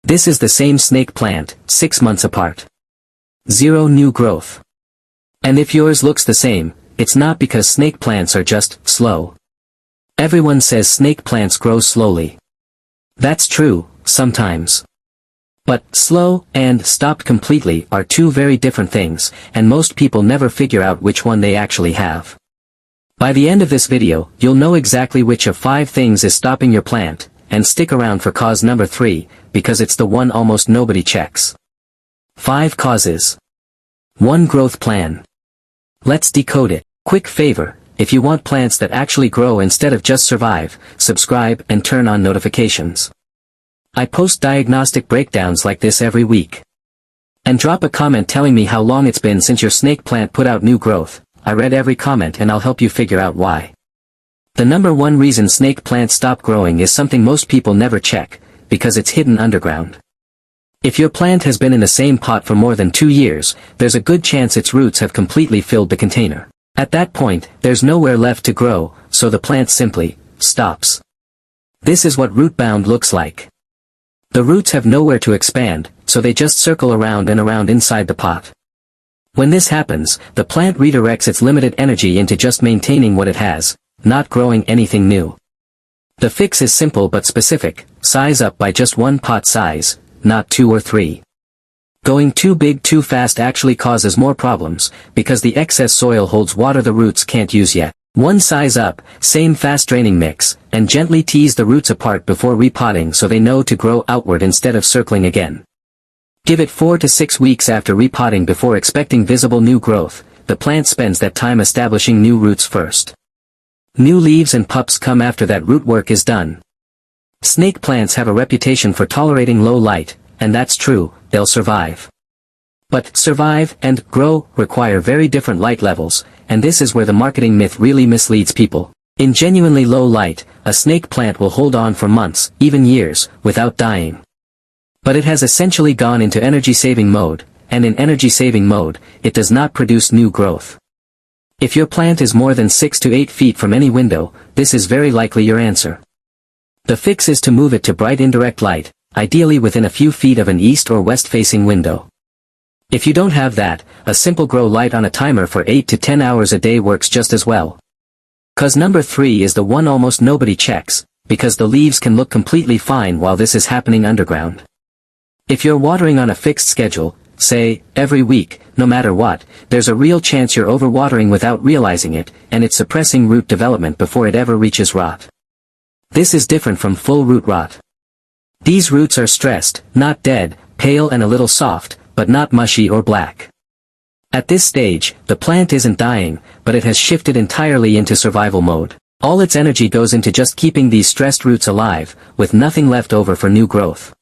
This is the same snake plant, 6 months apart. Zero new growth. And if yours looks the same, it's not because snake plants are just slow. Everyone says snake plants grow slowly. That's true, sometimes. But slow and stopped completely are two very different things, and most people never figure out which one they actually have. By the end of this video, you'll know exactly which of 5 things is stopping your plant, and stick around for cause number 3, because it's the one almost nobody checks. 5 causes. 1 growth plan. Let's decode it. Quick favor, if you want plants that actually grow instead of just survive, subscribe and turn on notifications. I post diagnostic breakdowns like this every week. And drop a comment telling me how long it's been since your snake plant put out new growth. I read every comment and I'll help you figure out why. The number 1 reason snake plants stop growing is something most people never check, because it's hidden underground. If your plant has been in the same pot for more than 2 years, there's a good chance its roots have completely filled the container. At that point, there's nowhere left to grow, so the plant simply stops. This is what root bound looks like. The roots have nowhere to expand, so they just circle around and around inside the pot. When this happens, the plant redirects its limited energy into just maintaining what it has, not growing anything new. The fix is simple but specific: size up by just 1 pot size, not 2 or 3. Going too big too fast actually causes more problems, because the excess soil holds water the roots can't use yet. 1 size up, same fast draining mix, and gently tease the roots apart before repotting so they know to grow outward instead of circling again. Give it 4 to 6 weeks after repotting before expecting visible new growth. The plant spends that time establishing new roots first. New leaves and pups come after that root work is done. Snake plants have a reputation for tolerating low light, and that's true, they'll survive. But survive and grow require very different light levels, and this is where the marketing myth really misleads people. In genuinely low light, a snake plant will hold on for months, even years, without dying. But it has essentially gone into energy-saving mode, and in energy-saving mode, it does not produce new growth. If your plant is more than 6 to 8 feet from any window, this is very likely your answer. The fix is to move it to bright indirect light, ideally within a few feet of an east or west-facing window. If you don't have that, a simple grow light on a timer for 8 to 10 hours a day works just as well. Cause number 3 is the one almost nobody checks, because the leaves can look completely fine while this is happening underground. If you're watering on a fixed schedule, say, every week, no matter what, there's a real chance you're overwatering without realizing it, and it's suppressing root development before it ever reaches rot. This is different from full root rot. These roots are stressed, not dead, pale and a little soft, but not mushy or black. At this stage, the plant isn't dying, but it has shifted entirely into survival mode. All its energy goes into just keeping these stressed roots alive, with nothing left over for new growth.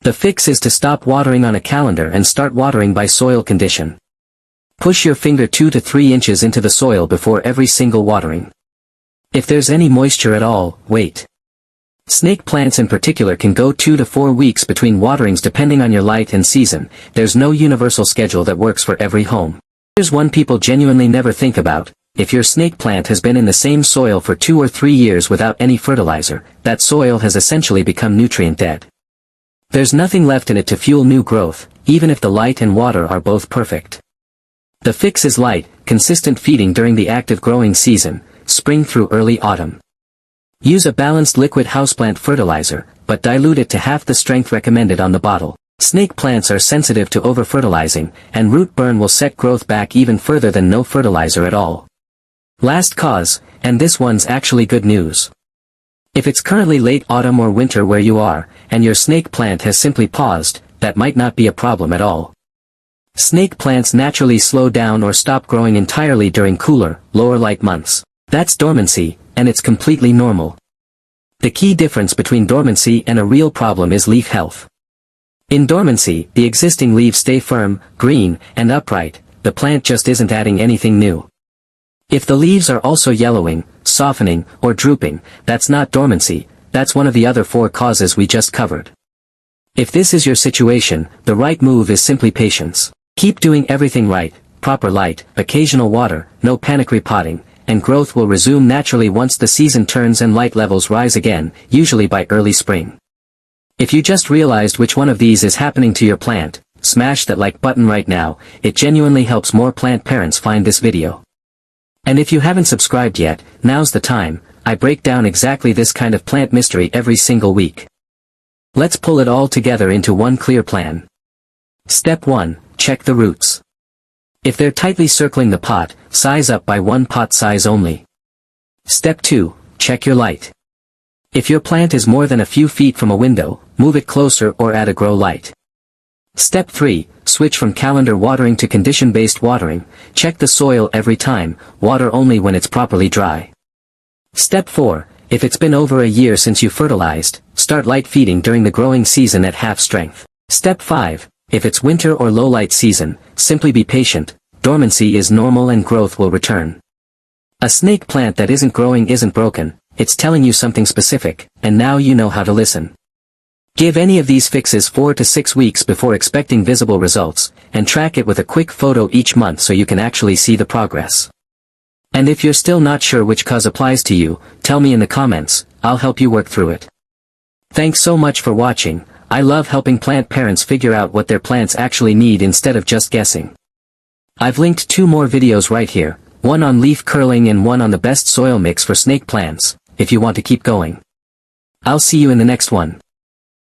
The fix is to stop watering on a calendar and start watering by soil condition. Push your finger 2 to 3 inches into the soil before every single watering. If there's any moisture at all, wait. Snake plants in particular can go 2 to 4 weeks between waterings depending on your light and season. There's no universal schedule that works for every home. Here's one people genuinely never think about: if your snake plant has been in the same soil for 2 or 3 years without any fertilizer, that soil has essentially become nutrient dead. There's nothing left in it to fuel new growth, even if the light and water are both perfect. The fix is light, consistent feeding during the active growing season, spring through early autumn. Use a balanced liquid houseplant fertilizer, but dilute it to half the strength recommended on the bottle. Snake plants are sensitive to over-fertilizing, and root burn will set growth back even further than no fertilizer at all. Last cause, and this one's actually good news. If it's currently late autumn or winter where you are, and your snake plant has simply paused, that might not be a problem at all. Snake plants naturally slow down or stop growing entirely during cooler, lower light months. That's dormancy, and it's completely normal. The key difference between dormancy and a real problem is leaf health. In dormancy, the existing leaves stay firm, green, and upright, the plant just isn't adding anything new. If the leaves are also yellowing, softening, or drooping, that's not dormancy, that's one of the other 4 causes we just covered. If this is your situation, the right move is simply patience. Keep doing everything right: proper light, occasional water, no panic repotting, and growth will resume naturally once the season turns and light levels rise again, usually by early spring. If you just realized which one of these is happening to your plant, smash that like button right now. It genuinely helps more plant parents find this video. And if you haven't subscribed yet, now's the time. I break down exactly this kind of plant mystery every single week. Let's pull it all together into one clear plan. Step 1, check the roots. If they're tightly circling the pot, size up by one pot size only. Step 2, check your light. If your plant is more than a few feet from a window, move it closer or add a grow light. Step 3, switch from calendar watering to condition-based watering. Check the soil every time, water only when it's properly dry. Step 4, if it's been over a year since you fertilized, start light feeding during the growing season at half strength. Step 5, if it's winter or low light season, simply be patient. Dormancy is normal and growth will return. A snake plant that isn't growing isn't broken, it's telling you something specific, and now you know how to listen. Give any of these fixes 4 to 6 weeks before expecting visible results, and track it with a quick photo each month so you can actually see the progress. And if you're still not sure which cause applies to you, tell me in the comments, I'll help you work through it. Thanks so much for watching. I love helping plant parents figure out what their plants actually need instead of just guessing. I've linked 2 more videos right here, one on leaf curling and one on the best soil mix for snake plants, if you want to keep going. I'll see you in the next one.